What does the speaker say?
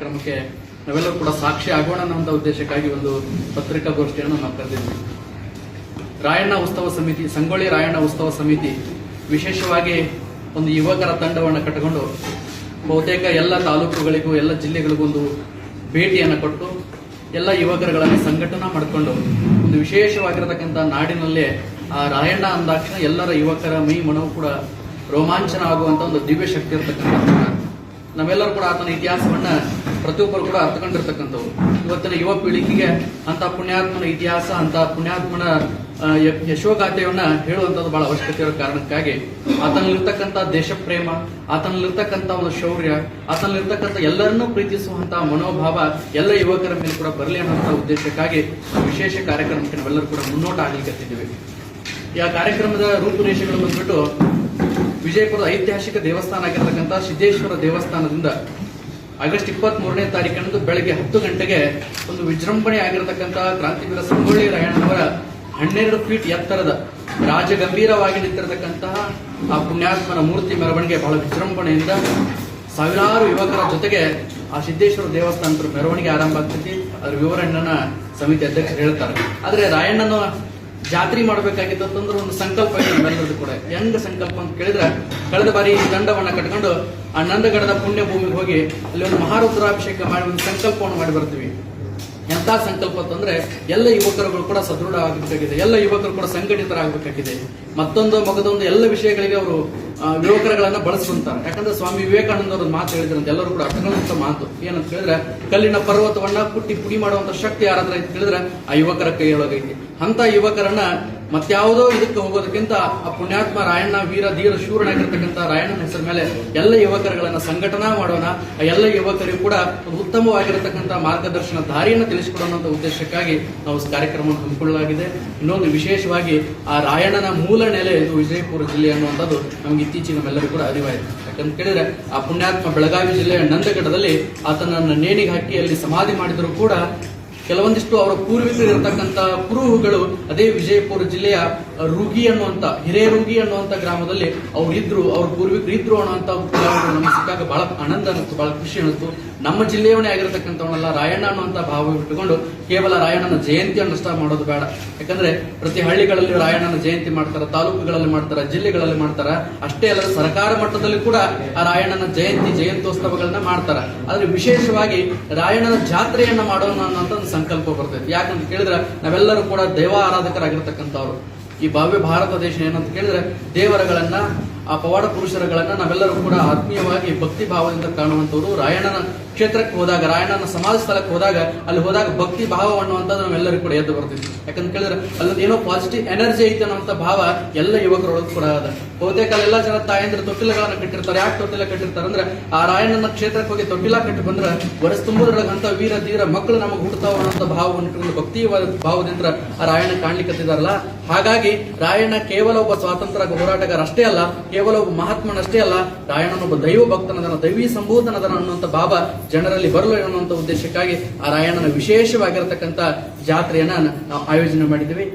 ಕಾರ್ಯಕ್ರಮಕ್ಕೆ ನಾವೆಲ್ಲರೂ ಕೂಡ ಸಾಕ್ಷಿ ಆಗೋಣ ಅನ್ನುವಂಥ ಉದ್ದೇಶಕ್ಕಾಗಿ ಒಂದು ಪತ್ರಿಕಾಗೋಷ್ಠಿಯನ್ನು ನಾವು ಕರೆದಿದ್ವಿ. ರಾಯಣ್ಣ ಉತ್ಸವ ಸಮಿತಿ, ಸಂಗೊಳ್ಳಿ ರಾಯಣ್ಣ ಉತ್ಸವ ಸಮಿತಿ ವಿಶೇಷವಾಗಿ ಒಂದು ಯುವಕರ ತಂಡವನ್ನು ಕಟ್ಟಿಕೊಂಡು ಬಹುತೇಕ ಎಲ್ಲ ತಾಲೂಕುಗಳಿಗೂ ಎಲ್ಲ ಜಿಲ್ಲೆಗಳಿಗೂ ಒಂದು ಭೇಟಿಯನ್ನು ಕೊಟ್ಟು ಎಲ್ಲ ಯುವಕರುಗಳನ್ನು ಸಂಘಟನಾ ಮಾಡಿಕೊಂಡು ಒಂದು ವಿಶೇಷವಾಗಿರತಕ್ಕಂಥ ನಾಡಿನಲ್ಲೇ ಆ ರಾಯಣ್ಣ ಅಂದಾಕ್ಷಣ ಎಲ್ಲರ ಯುವಕರ ಮೈ ಮನವು ಕೂಡ ರೋಮಾಂಚನ ಆಗುವಂತ ಒಂದು ದಿವ್ಯ ಶಕ್ತಿ ಇರತಕ್ಕಂಥ ನಾವೆಲ್ಲರೂ ಕೂಡ ಆತನ ಇತಿಹಾಸವನ್ನ ಪ್ರತಿಯೊಬ್ಬರು ಕೂಡ ಅರ್ಥಕೊಂಡಿರ್ತಕ್ಕಂಥವ್ರು. ಇವತ್ತಿನ ಯುವ ಪೀಳಿಗೆಗೆ ಅಂತ ಪುಣ್ಯಾತ್ಮನ ಇತಿಹಾಸ, ಅಂತ ಪುಣ್ಯಾತ್ಮನ ಯಶೋಗಾಥೆಯನ್ನ ಹೇಳುವಂಥದ್ದು ಬಹಳ ಅವಶ್ಯಕತೆ ಇರೋ ಕಾರಣಕ್ಕಾಗಿ ಆತನಲ್ಲಿರ್ತಕ್ಕಂಥ ದೇಶಪ್ರೇಮ, ಆತನಲ್ಲಿರ್ತಕ್ಕಂಥ ಒಂದು ಶೌರ್ಯ, ಆತನಲ್ಲಿರ್ತಕ್ಕಂಥ ಎಲ್ಲರನ್ನೂ ಪ್ರೀತಿಸುವಂತಹ ಮನೋಭಾವ ಎಲ್ಲ ಯುವಕರ ಮೇಲೆ ಕೂಡ ಬರಲಿ ಅನ್ನೋಂಥ ಉದ್ದೇಶಕ್ಕಾಗಿ ವಿಶೇಷ ಕಾರ್ಯಕ್ರಮಕ್ಕೆ ನಾವೆಲ್ಲರೂ ಕೂಡ ಮುನ್ನೋಟ ಆಗ್ಲಿಕ್ಕಿದ್ದೀವಿ. ಈ ಕಾರ್ಯಕ್ರಮದ ರೂಪುರೇಷೆಗಳು ಬಂದ್ಬಿಟ್ಟು ವಿಜಯಪುರದ ಐತಿಹಾಸಿಕ ದೇವಸ್ಥಾನ ಆಗಿರತಕ್ಕಂಥ ಸಿದ್ದೇಶ್ವರ ದೇವಸ್ಥಾನದಿಂದ ಆಗಸ್ಟ್ 23ನೇ ತಾರೀಕಂದು ಬೆಳಗ್ಗೆ 10 ಗಂಟೆಗೆ ಒಂದು ವಿಜೃಂಭಣೆ ಆಗಿರತಕ್ಕಂಥ ಕ್ರಾಂತಿವೀರ ಸಂಗೊಳ್ಳಿ ರಾಯಣ್ಣನವರ 12 ಫೀಟ್ ಎತ್ತರದ ರಾಜಗಂಭೀರವಾಗಿ ನಿಂತಿರತಕ್ಕಂತಹ ಆ ಪುಣ್ಯಾತ್ಮನ ಮೂರ್ತಿ ಮೆರವಣಿಗೆ ಬಹಳ ವಿಜೃಂಭಣೆಯಿಂದ ಸಾವಿರಾರು ಯುವಕರ ಜೊತೆಗೆ ಆ ಸಿದ್ದೇಶ್ವರ ದೇವಸ್ಥಾನದ ಮೆರವಣಿಗೆ ಆರಂಭ ಆಗ್ತೈತಿ. ಅದರ ವಿವರಣೆಯನ್ನ ಸಮಿತಿ ಅಧ್ಯಕ್ಷರು ಹೇಳ್ತಾರೆ. ಆದ್ರೆ ರಾಯಣ್ಣನ ಜಾತ್ರೆ ಮಾಡಬೇಕಾಗಿತ್ತು ಅಂತಂದ್ರೆ ಒಂದು ಸಂಕಲ್ಪ ನಮ್ಮೆಲ್ಲರದು ಕೂಡ. ಹೆಂಗ ಸಂಕಲ್ಪ ಅಂತ ಕೇಳಿದ್ರೆ, ಕಳೆದ ಬಾರಿ ದಂಡವನ್ನ ಕಟ್ಕೊಂಡು ಆ ನಂದಗಡದ ಪುಣ್ಯ ಭೂಮಿಗೆ ಹೋಗಿ ಅಲ್ಲಿ ಒಂದು ಮಹಾರುದ್ರಾಭಿಷೇಕ ಮಾಡಿ ಒಂದು ಸಂಕಲ್ಪವನ್ನು ಮಾಡಿ ಬರ್ತೀವಿ. ಎಂತ ಸಂಕಲ್ಪ ಅಂತಂದ್ರೆ ಎಲ್ಲ ಯುವಕರುಗಳು ಕೂಡ ಸದೃಢ ಆಗಬೇಕಾಗಿದೆ, ಎಲ್ಲ ಯುವಕರು ಕೂಡ ಸಂಘಟಿತರಾಗಬೇಕಾಗಿದೆ. ಮಗದೊಂದು ಎಲ್ಲ ವಿಷಯಗಳಿಗೆ ಅವರು ಯುವಕರುಗಳನ್ನ ಬಳಸ್ಕೊಂತಾರೆ. ಯಾಕಂದ್ರೆ ಸ್ವಾಮಿ ವಿವೇಕಾನಂದ ಅವರು ಮಾತು ಹೇಳಿದ್ರಂತ ಎಲ್ಲರೂ ಕೂಡ ಅರ್ಥಗಳಂತ ಮಾತು ಏನಂತ ಹೇಳಿದ್ರೆ, ಕಲ್ಲಿನ ಪರ್ವತವನ್ನ ಪುಟ್ಟಿ ಪುಡಿ ಮಾಡುವಂತ ಶಕ್ತಿ ಯಾರಾದ್ರ ಅಂತ ಹೇಳಿದ್ರೆ ಆ ಯುವಕರ ಕೈಯೊಳಗೈತಿ. ಅಂತ ಯುವಕರನ್ನ ಮತ್ಯಾವುದೋ ಇದಕ್ಕೆ ಹೋಗೋದಕ್ಕಿಂತ ಆ ಪುಣ್ಯಾತ್ಮ ರಾಯಣ್ಣ ವೀರ ಧೀರ ಶೂರನಾಗಿರ್ತಕ್ಕಂಥ ರಾಯಣ್ಣನ ಹೆಸರ ಮೇಲೆ ಎಲ್ಲ ಯುವಕರುಗಳನ್ನ ಸಂಘಟನಾ ಮಾಡೋಣ. ಆ ಎಲ್ಲ ಯುವಕರಿಗೂ ಕೂಡ ಒಂದು ಉತ್ತಮವಾಗಿರತಕ್ಕಂಥ ಮಾರ್ಗದರ್ಶನ ದಾರಿಯನ್ನು ತಿಳಿಸಿಕೊಡೋಣ ಉದ್ದೇಶಕ್ಕಾಗಿ ನಾವು ಕಾರ್ಯಕ್ರಮವನ್ನು ಹಮ್ಮಿಕೊಳ್ಳಲಾಗಿದೆ. ಇನ್ನೊಂದು ವಿಶೇಷವಾಗಿ ಆ ರಾಯಣ್ಣನ ಮೂಲ ನೆಲೆ ಇದು ವಿಜಯಪುರ ಜಿಲ್ಲೆ ಅನ್ನುವಂಥದ್ದು ನಮ್ಗೆ ಇತ್ತೀಚೆಗೆ ನಮ್ಮೆಲ್ಲರೂ ಕೂಡ ಅರಿವಾಯಿತು. ಯಾಕಂತ ಕೇಳಿದ್ರೆ ಆ ಪುಣ್ಯಾತ್ಮ ಬೆಳಗಾವಿ ಜಿಲ್ಲೆಯ ನಂದಗಡದಲ್ಲಿ ಆತನನ್ನ ನೇಣಿಗೆ ಹಾಕಿ ಅಲ್ಲಿ ಸಮಾಧಿ ಮಾಡಿದರೂ ಕೂಡ ಕೆಲವೊಂದಿಷ್ಟು ಅವರ ಪೂರ್ವಿಕರು ಇರತಕ್ಕಂತ ಕುರುಹುಗಳು ಅದೇ ವಿಜಯಪುರ ಜಿಲ್ಲೆಯ ರುಗಿ ಅನ್ನುವಂತ ಹಿರೇರುಗಿ ಅನ್ನುವಂತ ಗ್ರಾಮದಲ್ಲಿ ಅವ್ರ ಪೂರ್ವಿಕರು ಇದ್ರು ಅನ್ನುವಂತ ನಮಗೆ ಸಿಕ್ಕಾಗ ಬಹಳ ಆನಂದ ಅನಿಸ್ತು, ಬಹಳ ಖುಷಿ ಅನಿಸ್ತು. ನಮ್ಮ ಜಿಲ್ಲೆಯವನೇ ಆಗಿರತಕ್ಕಂಥವನ್ನೆಲ್ಲ ರಾಯಣ್ಣ ಅನ್ನುವಂತ ಭಾವ ಇಟ್ಟುಕೊಂಡು ಕೇವಲ ರಾಯಣ್ಣನ ಜಯಂತಿಯನ್ನು ಅಷ್ಟ ಮಾಡೋದು ಬೇಡ. ಯಾಕಂದ್ರೆ ಪ್ರತಿ ಹಳ್ಳಿಗಳಲ್ಲಿ ರಾಯಣ್ಣನ ಜಯಂತಿ ಮಾಡ್ತಾರೆ, ತಾಲೂಕುಗಳಲ್ಲಿ ಮಾಡ್ತಾರೆ, ಜಿಲ್ಲೆಗಳಲ್ಲಿ ಮಾಡ್ತಾರೆ. ಅಷ್ಟೇ ಅಲ್ಲ, ಸರ್ಕಾರ ಮಟ್ಟದಲ್ಲಿ ಕೂಡ ಆ ರಾಯಣ್ಣನ ಜಯಂತ್ಯೋತ್ಸವಗಳನ್ನ ಮಾಡ್ತಾರೆ. ಆದ್ರೆ ವಿಶೇಷವಾಗಿ ರಾಯಣ್ಣನ ಜಾತ್ರೆಯನ್ನ ಮಾಡೋಣ ಅನ್ನೋಂಥ ಸಂಕಲ್ಪ ಬರ್ತೈತಿ. ಯಾಕಂತ ಕೇಳಿದ್ರೆ ನಾವೆಲ್ಲರೂ ಕೂಡ ದೈವ ಆರಾಧಕರಾಗಿರ್ತಕ್ಕಂಥವ್ರು. ಈ ಭವ್ಯ ಭಾರತ ದೇಶ ಏನಂತ ಕೇಳಿದ್ರೆ ದೇವರಗಳನ್ನ, ಆ ಪವಾಡ ಪುರುಷರುಗಳನ್ನ ನಾವೆಲ್ಲರೂ ಕೂಡ ಆತ್ಮೀಯವಾಗಿ ಭಕ್ತಿ ಭಾವದಿಂದ ಕಾಣುವಂತವ್ರು. ರಾಯಣ್ಣನ ಕ್ಷೇತ್ರಕ್ಕೆ ಹೋದಾಗ, ರಾಯಣ್ಣನ ಸಮಾಜ ಸ್ಥಳಕ್ಕೆ ಹೋದಾಗ ಭಕ್ತಿ ಭಾವ ಅನ್ನುವಂಥದ್ದು ನಾವೆಲ್ಲರಿಗೂ ಕೂಡ ಎದ್ದು ಬರ್ತಿದ್ವಿ. ಯಾಕಂತ ಕೇಳಿದ್ರೆ ಅಲ್ಲೊಂದು ಏನೋ ಪಾಸಿಟಿವ್ ಎನರ್ಜಿ ಐತೆ ಅನ್ನುವಂಥ ಭಾವ ಎಲ್ಲ ಯುವಕರೊಳಗೆ ಕೂಡ ಅದ. ಬಹುತೇಕ ಎಲ್ಲ ಜನ ತಾಯಂದ್ರೆ ತೊಟ್ಟಿಲಗಳನ್ನ ಕಟ್ಟಿರ್ತಾರೆ. ಯಾಕೆ ತೊಟ್ಟಿಲ ಕಟ್ಟಿರ್ತಾರೆ ಅಂದ್ರೆ ಆ ರಾಯಣ್ಣನ ಕ್ಷೇತ್ರಕ್ಕೆ ಹೋಗಿ ತೊಟ್ಟಿಲ ಕಟ್ಟಿ ಬಂದ್ರೆ ವರ್ಷ ತುಂಬುದ್ರಾಗಂತ ವೀರ ಧೀರ ಮಕ್ಕಳು ನಮಗೆ ಹುಟ್ಟುತ್ತಾವ ಅನ್ನೋ ಭಾವವನ್ನು ಭಕ್ತಿ ಭಾವದಿಂದ ಆ ರಾಯಣ್ಣ ಕಾಣ್ಲಿಕ್ಕತ್ತಿದಾರಲ್ಲ. ಹಾಗಾಗಿ ರಾಯಣ್ಣ ಕೇವಲ ಒಬ್ಬ ಸ್ವಾತಂತ್ರ್ಯ ಹೋರಾಟಗಾರ ಅಷ್ಟೇ ಅಲ್ಲ, ಕೇವಲ ಒಬ್ಬ ಮಹಾತ್ಮನಷ್ಟೇ ಅಲ್ಲ, ರಾಯಣ್ಣನೊಬ್ಬ ದೈವ ಭಕ್ತನದನ, ದೈವಿ ಸಂಭೂತನದನ ಅನ್ನುವಂಥ ಭಾವ ಜನರಲ್ಲಿ ಬರಲು ಅನ್ನುವಂಥ ಉದ್ದೇಶಕ್ಕಾಗಿ ಆ ರಾಯಣ್ಣನ ವಿಶೇಷವಾಗಿರತಕ್ಕಂಥ ಜಾತ್ರೆಯನ್ನ ನಾವು ಆಯೋಜನೆ ಮಾಡಿದ್ದೀವಿ.